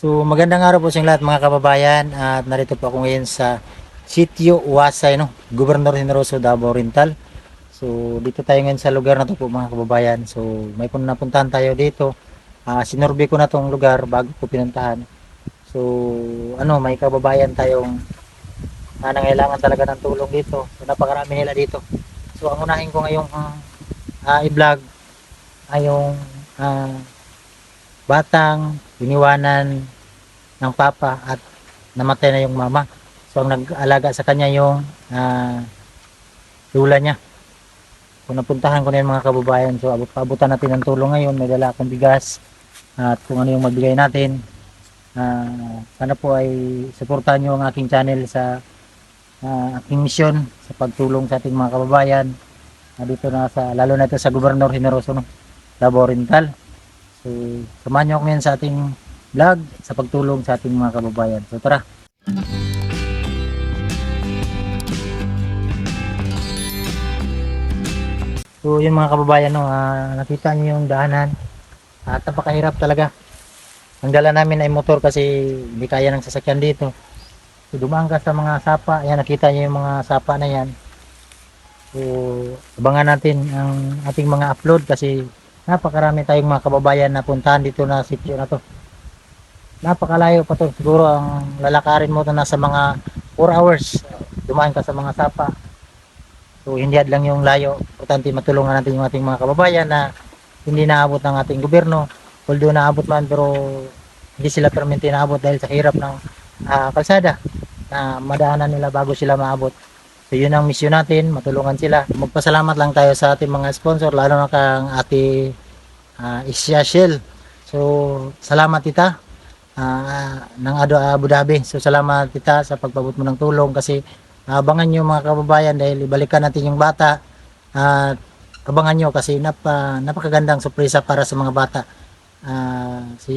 So magandang araw po sa inyo lahat mga kababayan at narito po ako ngayon sa Sitio Uwasay, no? Gobernador Generoso, Davao Oriental. So dito tayo ngayon sa lugar na to po mga kababayan. So may napuntahan tayo dito. Sinurvey ko na tong lugar bago ko pinuntahan. So may kababayan tayong nangailangan talaga ng tulong dito. So napakarami nila dito. So ang unahin ko ngayong i-vlog ay yung batang iniwanan ng papa at namatay na yung mama. So ang nag-alaga sa kanya yung lula niya. So napuntahan ko na yung mga kababayan. So abutan natin ng tulong ngayon. May dala akong bigas at kung ano yung magbigay natin. Sana po ay suportahan nyo ang aking channel sa aking misyon sa pagtulong sa ating mga kababayan. Dito na lalo na ito sa Gobernador Generoso, no? Davao Oriental. So samahan nyo ako ngayon sa ating vlog sa pagtulong sa ating mga kababayan. So tara. So yun mga kababayan, no, nakita niyo yung daanan at napakahirap talaga. Ang dala namin ay motor kasi hindi kaya ng sasakyan dito. So dumaan ka sa mga sapa, ayan, nakita niyo yung mga sapa na yan. So abangan natin ang ating mga upload kasi napakarami tayong mga kababayan na puntahan dito na sitio na to. Napakalayo pa to, siguro ang lalakarin mo na nasa mga 4 hours. Dumaan ka sa mga sapa. So hindi lang yung layo, importante matulungan natin yung ating mga kababayan na hindi naabot ng ating gobyerno. Although naabot man, pero hindi sila permanente naabot dahil sa hirap ng kalsada na madaanan nila bago sila maabot. So yun ang misyon natin, matulungan sila. Magpasalamat lang tayo sa ating mga sponsor, lalo na kang Ate Isya Shell. So salamat tita ng Abu Dhabi. So salamat tita sa pagpabot mo ng tulong kasi abangan nyo mga kababayan dahil ibalikan natin yung bata at abangan nyo kasi napakagandang sorpresa para sa mga bata. Si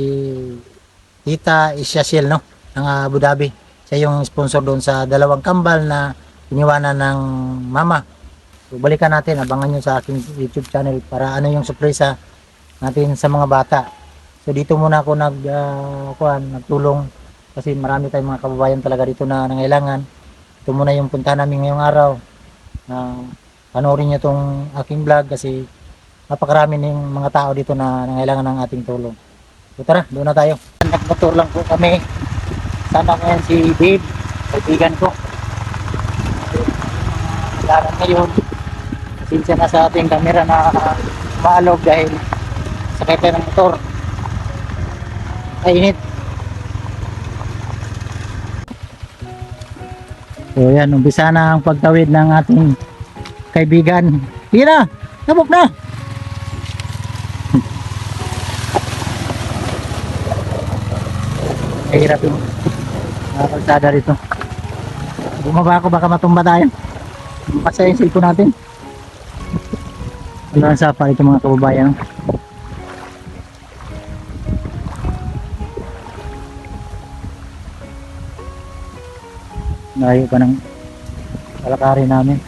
Tita Isya Shell, no, ng Abu Dhabi, siya yung sponsor doon sa 2 kambal na iniwanan ng mama. So balikan natin, abangan nyo sa aking YouTube channel para ano yung sorpresa natin sa mga bata. So dito muna ako nagtulong kasi marami tayong mga kababayan talaga dito na nangailangan. Ito muna yung punta namin ngayong araw. Panoorin nyo itong aking vlog kasi napakarami ng mga tao dito na nangailangan ng ating tulong. So tara, doon na tayo. Nagmotor lang po kami. Sama ngayon si Dave, kaibigan ko. Kailangan ngayon. Pasensya na sa ating camera na maalog dahil sakay tayo ng motor. Ay, init. So yan, umpisa na ang pagtawid ng ating kaibigan. Sige na, tabok na. Mahirap yung kalsada rito. Bumaba ako, baka matumba tayo. Pasaya yung cellphone natin. Ano ang sapa ito mga kababayan. Layo pa ng kalakarin namin.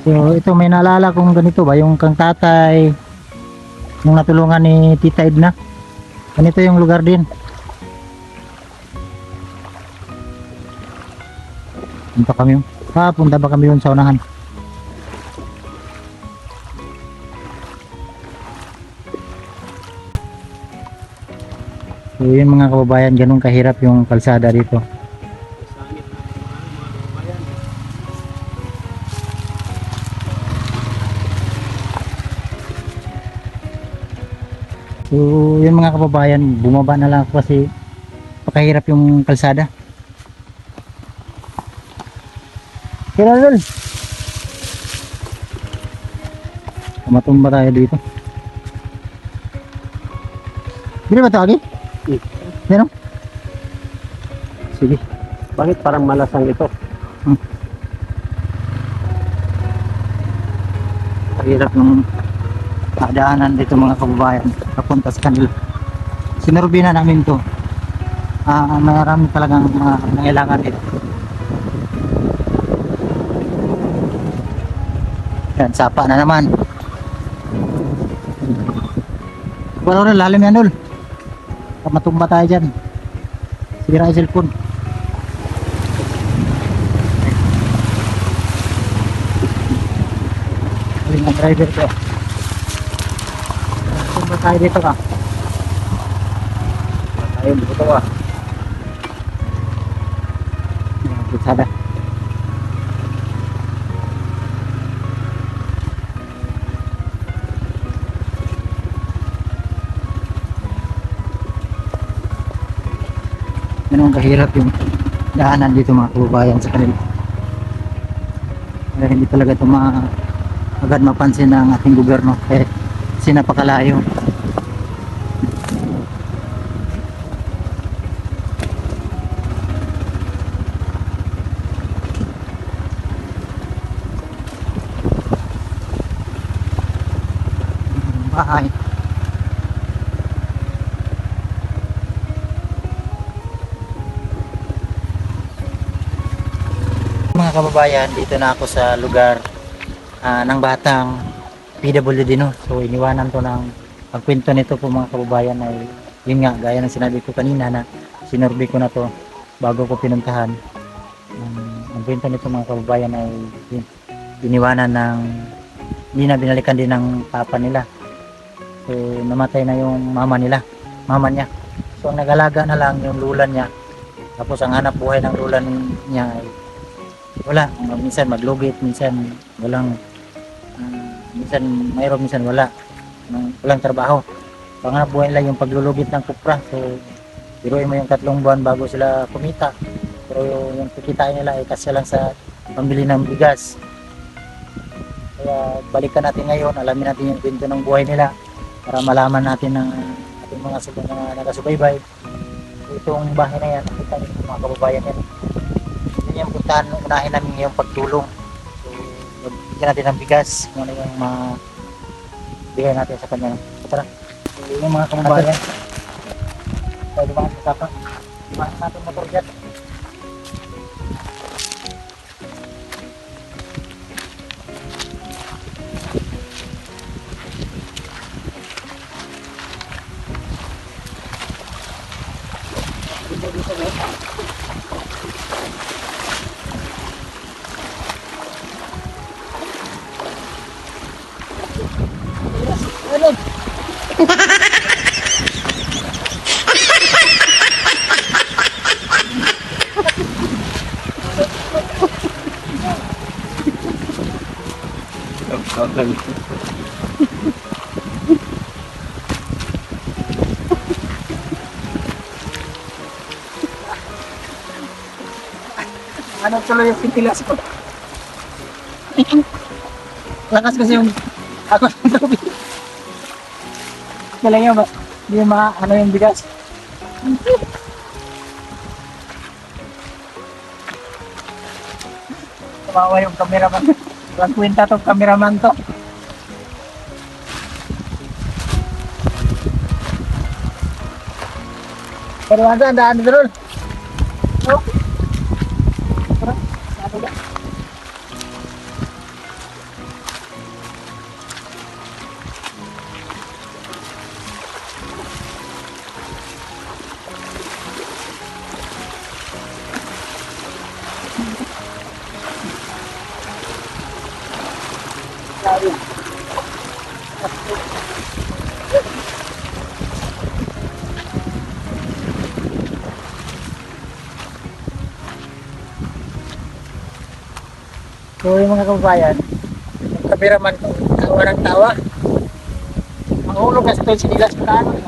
So ito, may naalala kong ganito ba yung kang tatay nung natulungan ni Tita Edna. Ganito yung lugar din. Punta kami. Punta ba kami yun sa unahan? So yun mga kababayan, ganun kahirap yung kalsada dito. So yun mga kababayan, bumaba na lang ako kasi pakahirap yung kalsada. Kaya lol, matumba tayo dito. Hindi ba ito agi? Meron? Sige. Bakit parang malasang ito? Hirap ng daanan dito mga kababayan papunta sa kanila. Sinurvey na namin to. Marami talagang nangailangan dito. Yan, sapa na naman. Wala na, lalim yan, Dol. Baka matumba tayo dyan. Sira yung cellphone. Galing ang driver ko. Tumba tayo dito ka. Ayun, dito ka. Sada. Ganun kahirap yung daanan dito mga kababayan sa kanila. Kaya hindi talaga ito agad mapansin ng ating gobyerno kasi napakalayo. Bahay. Mga kababayan, dito na ako sa lugar ng batang PWD, no. So iniwanan ko ng pagkwento nito po mga kababayan ay yun nga, gaya ng sinabi ko kanina na sinurvey ko na to bago ko pinuntahan. Ang kwento nito mga kababayan ay iniwanan ng hindi na binalikan din ng papa nila. So namatay na yung mama niya. So ang nag-alaga na lang yung lula niya. Tapos ang hanap buhay ng lula niya ay wala, minsan maglugit, minsan walang minsan mayroon, minsan walang trabaho. Panganap buhay nila yung paglulugit ng kupra. So biruin mo yung 3 buwan bago sila kumita, pero yung kikitain nila ay kasya lang sa pambili ng bigas. Kaya balikan natin ngayon, alamin natin yung kwento ng buhay nila para malaman natin ng ating mga nagasubaybay. Itong bahay na yan, nakita niyo mga kababayan yan. Yun yung puntahan, unahin namin yung pagtulong. So, bigyan natin ng bigas, kung ano yung bigay natin sa kanya. Tara, so, yung mga kababayan. Tayo dumaan sa sapa. Dumaan natin motor dyan. Ano tuloy yung pintilas ko? Lakas kasi yung ako ng tubig. Kailan yun ba? Hindi yung ano yung bigas. Kawawa yung cameraman. Walang kwenta tong cameraman to. Pero ang daan dito ron. Oh. Tara, saan ba? So yung mga kababayan, yung kameraman ko, tawa ng tawa. Mahulog kasi ito yung sinilas ko na ano.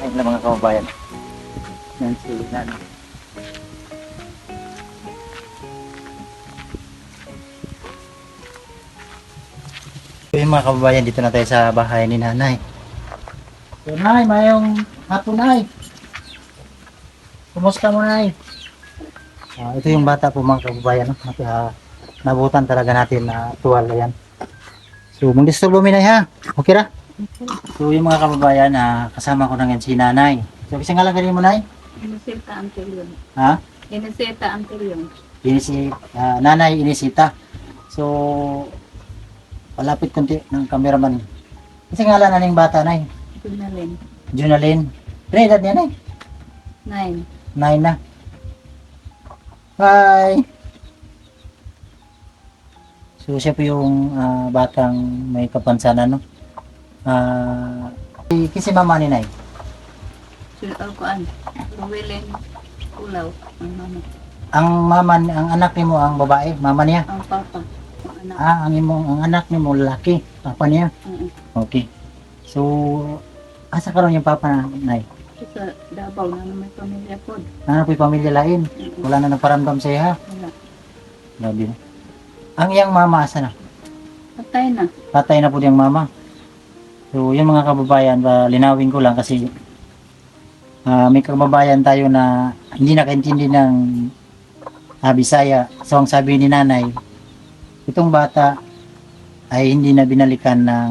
Ayun lang mga kababayan. Yan si Nano. yung mga kababayan, dito na tayo sa bahay ni nanay. So, nay, mayong hapon, nay. Kumusta mo, nay? Ito yung bata po mga kababayan, no? Nabutan talaga natin na tuwal, ayan. So, mag-disturbo mi, nay, ha? Okay ra? So, yung mga kababayan, kasama ko na ngayon si nanay. So, kasi nga lang ganyan mo, nay? Inisita anterior. Ha? Inisita anterior. Nanay Inisita. So, palapit konti ng cameraman. Kasi nga lang naning bata, nay. Junalin. Junalyn. Pero edad niya, nay? 9. 9 na. Hi! So, siya po yung batang may kapansanan, no? Kasi mama ni nay. Kuan. Ruwilin. Ulaw. Ang mama. Ang anak ni mo, ang babae, mama niya. Ang papa. Ang anak. Ang anak ni mo, lalaki, papa niya. Okay. So, asa karon yung papa na, nay? Sa Davao na may pamilya po. Ano po yung pamilya lain? Wala na nagparamdam sa'yo, ha? Wala. Grabe na. Ang iyang mama, asa na? Patay na. Patay na po diyang mama. So, yung mga kababayan, linawin ko lang kasi may kababayan tayo na hindi nakaintindi ng Bisaya. So, ang sabi ni nanay, itong bata ay hindi na binalikan ng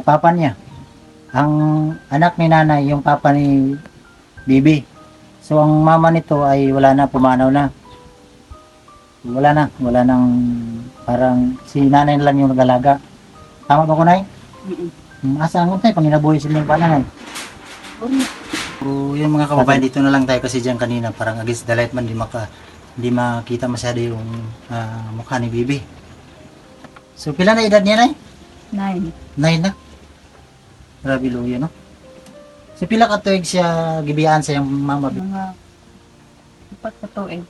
papa niya. Ang anak ni nanay, yung papa ni Bibi. So, ang mama nito ay wala na, pumanaw na. Wala nang parang si nanay na lang yung nag-alaga. Tama ba ko, nay? Asa ang untay, panginabuhi sila yung pananay. So, yung mga kababayan, dito na lang tayo kasi dyan kanina, parang against the light man, hindi makita masyado yung mukha ni Bibi. So, pila na edad niya, nay? 9. 9 na. Grabe luya, no? So, pila ka tuig siya gibiyaan sa yung mama? Mga 4 ka tuig.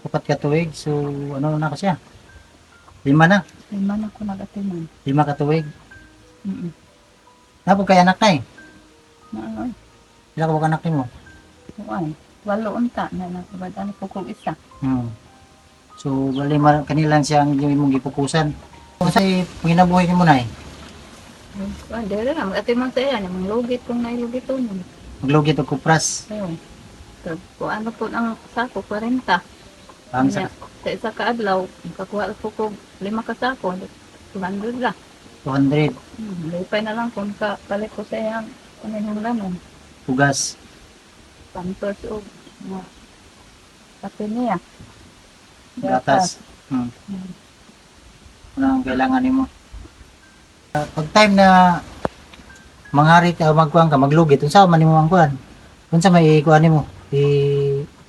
4 ka tuig. So, ano na ka siya? 5 na. 5 na ko nag-atiman. 5 ka tuig. Napog kay anak na eh. Ano? Pila ka anak mo? Kuan. 8 unta na nakabadaan ko kung isa. So, bali kanilang siya ang mong gipupusan. Kasi, panginabuhay mo na eh. Kuan, dere na. Mag-atiman sa iya. Namang lugit kung nailugit ko nun. Maglugit o kupras. So, kung ano po ang sako, 40. Ang Sa isa ka adlaw, kakuha po ko 5 ka sako. 200 lang. 200 Lipay na lang kung kapalit ko sa iyang kuninang lamon. pugas. Pampers o mga kape niya. Gatas. Ano ang kailangan mo? Pag time na mangari ka o magkuhan ka, maglugit, unsa man nimo ang kuhan? Unsa may kuhan nimo?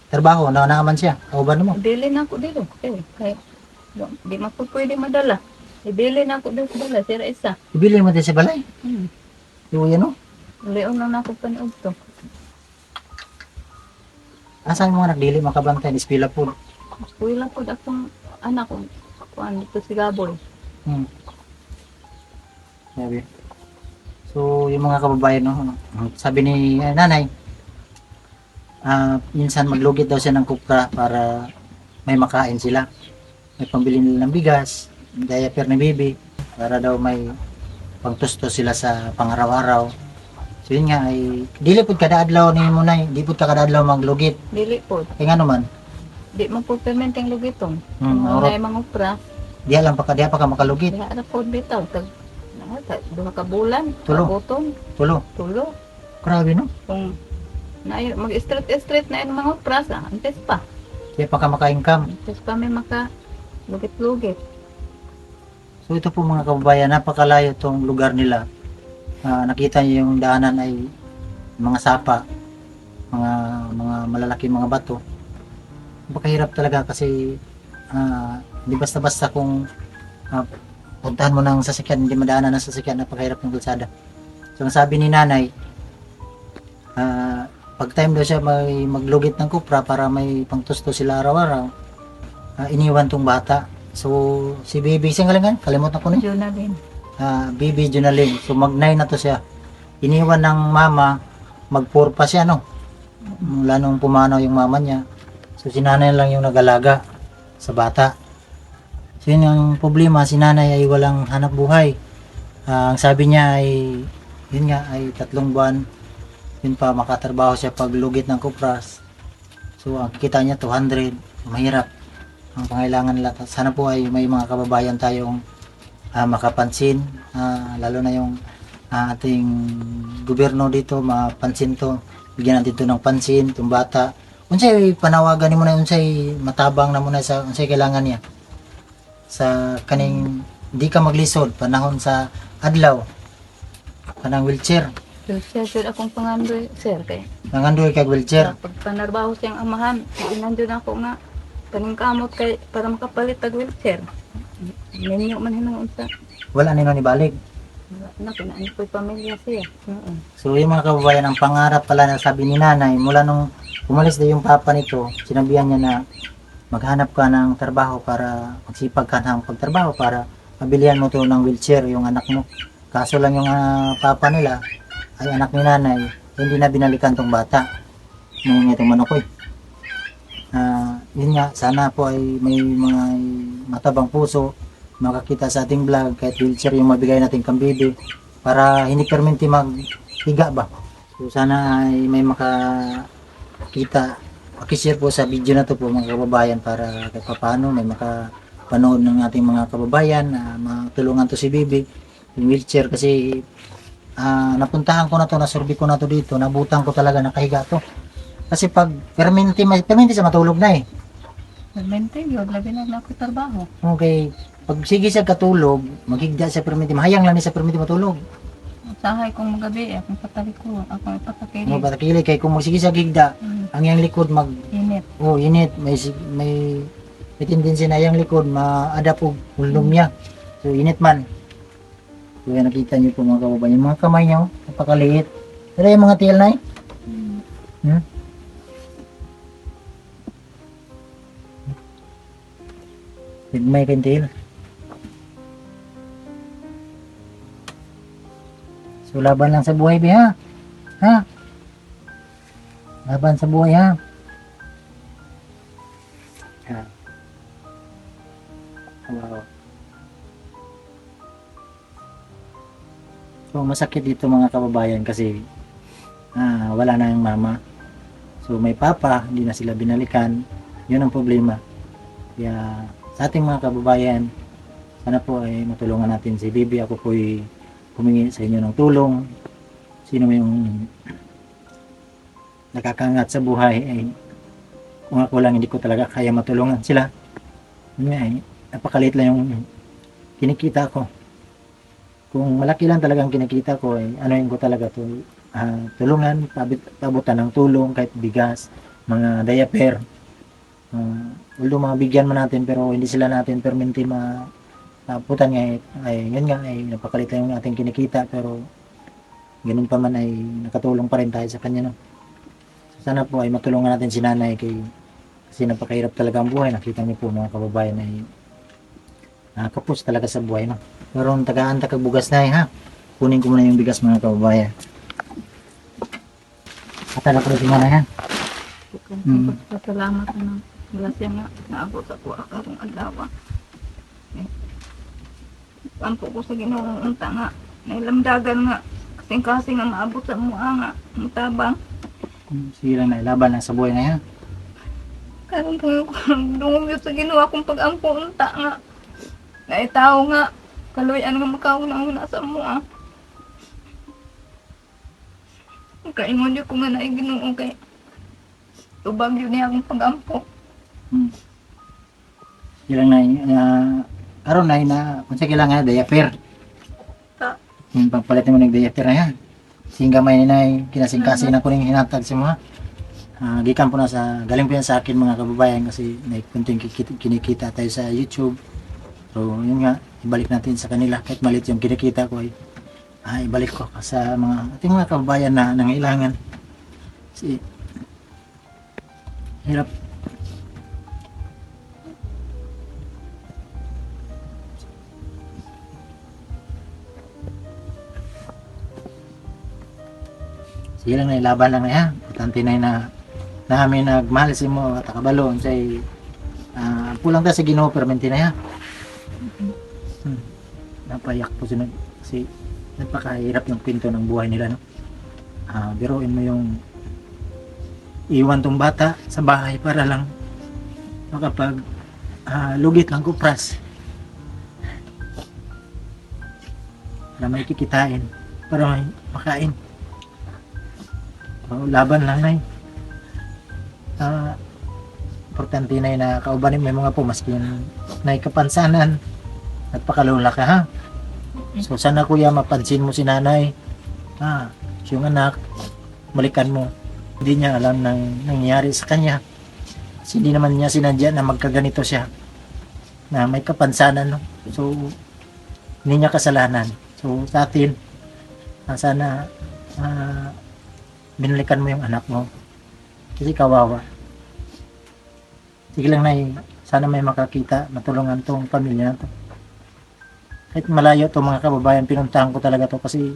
Trabaho na naman siya. Kauban mo. Ibili na ako dito. Kaya di man po pwede madala. Ibili na ako dito dala. Sira isa. Ibili mo din sa balay. Yung yan o. Leon lang na ako panood to. Asan mo nga nagdili makabantay ni Spila po? Kuya lang po akong anak ko. Kuan dito si Gaboy. Sabi. So, yung mga kababayan, no, sabi ni nanay, minsan maglugit daw siya ng kupra para may makain sila. May pambili nila ng bigas, diaper ni baby, para daw may pangtusto sila sa pangaraw-araw. So, yun nga, ay, dili po kada adlaw ni mo na, di po kada adlaw maglugit. Dili po. Kaya nga naman, Di man po permenteng lugitong. Hmm, Kung orot. may mga upra, diya pa ka makalugit. diha na po bitaw. Duha ka bulan, Tulo. butong, Tulo. tulo. Grabe, no? Kung mag-street na yung mga upras, antes pa. Diya pa ka maka-income. Antes pa may maka lugit-lugit. So ito po mga kababayan, napakalayo itong lugar nila. Nakita niyo yung daanan ay mga sapa, mga malalaki mga bato. Napakahirap talaga kasi hindi basta-basta kung puntahan mo ng sasakyan, hindi madaanan ng sasakyan, napakahirap ng kalsada. So ang sabi ni nanay, pag time daw siya may maglugit ng kupra para may pangtusto sila araw-araw, iniwan tong bata. So si baby, siyang galingan, kalimutan ko na. Yun na din. Bibi Junalyn. So mag-9 na to siya. Iniwan ng mama, mag-4 pa siya, no? Mula nung pumanaw yung mama niya. So si nanay lang yung nag-alaga sa bata. So yun ang problema, si nanay ay walang hanap buhay. Ang sabi niya ay, yun nga, ay 3 buwan, yun pa, makatrabaho siya pag lugit ng kupras. So ang kita niya 200, mahirap. Ang pangailangan nila, sana po ay may mga kababayan tayong makapansin, lalo na yung ating gobyerno dito, mapansin to, bigyan natin to ng pansin, itong bata. Unsay panawagan ni mo na, unsay matabang na mo na sa unsay kailangan niya sa kaning di ka maglisod panahon sa adlaw kanang wheelchair, Siya, sir, akong pangandoy, sir, kay nangandoy kag wheelchair. pag panarbaho siyang amahan, inandun ako nga, kaning kamot kay, para makapalit tag wheelchair. Ninyo man hinang unsa. Wala nino ni balik. Na, kinaan ko'y pamilya siya. So yung mga kababayan, ang pangarap pala na sabi ni nanay, mula nung umalis na yung papa nito, sinabihan niya na maghanap ka ng trabaho para magsipag ka ng pagtrabaho para mabilihan mo to ng wheelchair yung anak mo. Kaso lang yung papa nila ay anak ni nanay, hindi na binalikan tong bata. Ngayon itong manok ko eh. Yun nga, sana po ay may mga matabang puso makakita sa ating vlog kahit wheelchair yung mabigay nating kambibi para hindi perminti maghiga ba. So sana ay may makakita, pakishare po sa video na to po mga kababayan para kahit paano may makapanood ng ating mga kababayan na matulungan to si Bibi yung wheelchair kasi napuntahan ko na to, nasurvey ko na to dito, nabutan ko talaga nakahiga to. Kasi pag perminti siya matulog na eh. Permente, yun, labi na ako trabaho. Okay, pag sige siya katulog, maghigda siya perminti, mahayang lang ni sa perminti matulog. Usahay kong magabi, akong pataliko, akong ipatakili. Mo patakili kay kung sige siya gigda, ang yang likod Init. init, may tendency na yang likod ma-adapt og ulnom niya. So init man. So yan nakita niyo po mga kababayan, yung mga kamay niya, napakaliit. Pero yung mga tiil na eh. Hmm? May kantil. So laban lang sa buhay be ha. Ha? Laban sa buhay ha. Wow. So masakit dito mga kababayan kasi wala na yung mama. So may papa, hindi na sila binalikan. Yun ang problema. Kaya sa ating mga kababayan, sana po ay matulungan natin si Bibi. Ako po ay humingi sa inyo ng tulong. Sino may yung nakakangat sa buhay ay kung ako lang hindi ko talaga kaya matulungan sila. Yun nga, napakaliit lang yung kinikita ko. Kung malaki lang talagang kinikita ko ay ano ko talaga to, tulungan, pabutan ng tulong kahit bigas, mga diaper. Although mga bigyan man natin pero hindi sila natin perminti maputan nga ay yun nga ay napakalit lang yung ating kinikita pero ganun pa man ay nakatulong pa rin tayo sa kanya no. So, sana po ay matulungan natin si nanay kasi napakahirap talaga ang buhay. Nakita niyo po mga kababayan ay kapos talaga sa buhay no. Pero tagaan kag bugas na ha. Kunin ko muna yung bigas mga kababayan. Atala ko si nanay ha. Salamat na grasya nga naabot ako akong adlaw. Ampo ko sa Ginoong unta nga nailamdagan nga kasing-kasing nga maabot sa mua nga mutabang. Sige lang na ilaban lang sa buhay na yan. Karon po ko dungog sa Ginoo akong pag-ampo unta nga naitaw nga kaluyan nga makauna sa mua. Kaingon yun ko nga na Ginoo kay tubag yun niya akong pag-ampo. Sige lang na karon na kung sa kailangan diaper. Pagpalit mo ng diaper na yan. Singga may na kinasing-kasing na ko rin hinatag si mga. Gikan po na galing po yan sa akin mga kababayan kasi may kunting kinikita tayo sa YouTube. So yun nga, ibalik natin sa kanila kahit maliit yung kinikita ko ay ibalik ko sa ating mga kababayan na nangailangan. Kasi hirap. Sige lang na ilaban lang na yan. Importante na namin nagmahal si mo at akabalon say pulang ta sa Ginoo perminti na yan. napaiyak po sila kasi napakahirap yung pinto ng buhay nila, no? Biruin mo yung iwan tong bata sa bahay para lang makapag lugit ng kupras para may kikitain, para may makain. So, laban lang na importante na kaubanin may mga po maski na kapansanan at pakalula ka, ha. So sana kuya mapansin mo si nanay, yung anak, balikan mo. Hindi niya alam nang nangyayari sa kanya kasi hindi naman niya sinadya na magkaganito siya, na may kapansanan, no? So hindi niya kasalanan. So sa atin, sana binalikan mo yung anak mo kasi kawawa. Sige lang nay, sana may makakita, matulungan tong pamilya na to. Kahit malayo to mga kababayan, pinuntahan ko talaga to kasi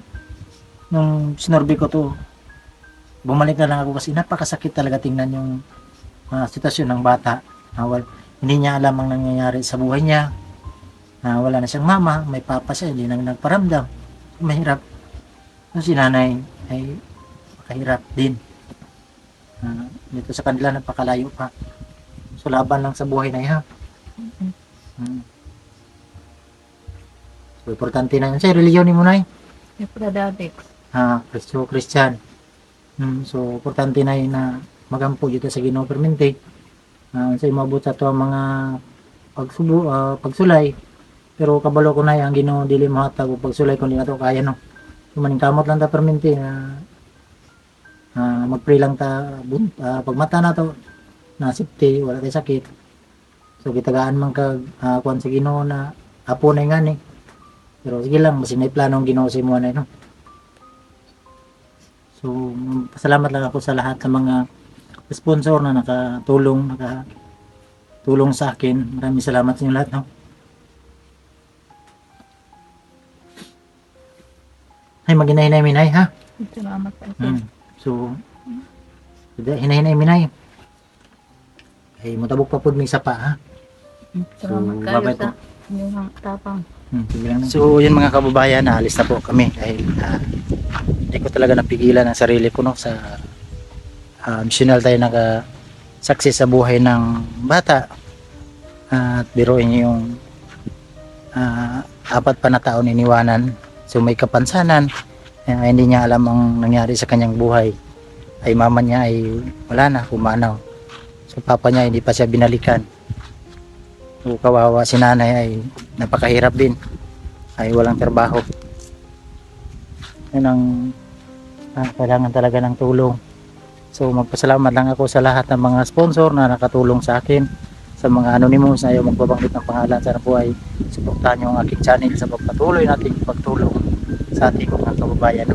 nung sinorbi ko to, bumalik na lang ako kasi napakasakit talaga tingnan yung sitwasyon ng bata. Hindi niya alam ang nangyayari sa buhay niya. Wala na siyang mama, may papa siya, hindi na nagparamdam. Mahirap. So, si nanay ay makahirap din. Dito sa kanila napakalayo pa. So laban lang sa buhay na yan. So importante na yun. Sa reliyon ni mo na Epradadix. Christian. So importante na yun na magampo dito sa Ginoo permente. Sa imabot sa to ang mga pagsulay. Pero kabalo ko na ang Ginoo dili mahatag og pagsulay kun di na to kaya, no. Maningkamot lang ta permente magpray lang ta pagmata na to na safety, wala tay sakit. So gitagaan man kag kuan sa Ginoo na apo na ngani. Pero sige lang, basin may planong Ginoo sa imo na, no. So pasalamat lang ako sa lahat ng mga sponsor na nakatulong sa akin. Maraming salamat sa inyo lahat, no. Ay maghinay-hinay minay, ha. Salamat po. So hinay-hinay minay. Ay mutabok pa pud mig sapa, ha. Salamat So, kayo bye-bye sa inyong tapang. Sige lang. So yun mga kababayan, naalis na po kami dahil hindi ko talaga napigilan ang sarili ko, no, sa missional tayo naka-success sa buhay ng bata. At biruin niyo yung 4 pa na taon iniwanan. So may kapansanan, hindi niya alam ang nangyari sa kanyang buhay. Ay mama niya ay wala na, pumanaw. So papa niya hindi pa siya binalikan. So kawawa si nanay ay napakahirap din. Ay walang trabaho. Yan ang kailangan talaga ng tulong. So magpasalamat lang ako sa lahat ng mga sponsor na nakatulong sa akin. Sa mga anonymous na ayaw magbabanggit ng pangalan, sana po ay suportahan nyo ang aking channel sa pagpatuloy nating pagtulong sa ating mga kababayan.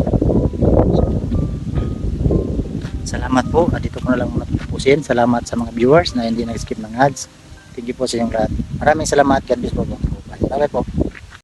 Salamat po. Dito ko na lang muna tapusin. Salamat sa mga viewers na hindi nag-skip ng ads. Thank you po sa inyong lahat. Maraming salamat. God bless po. Bye bye po.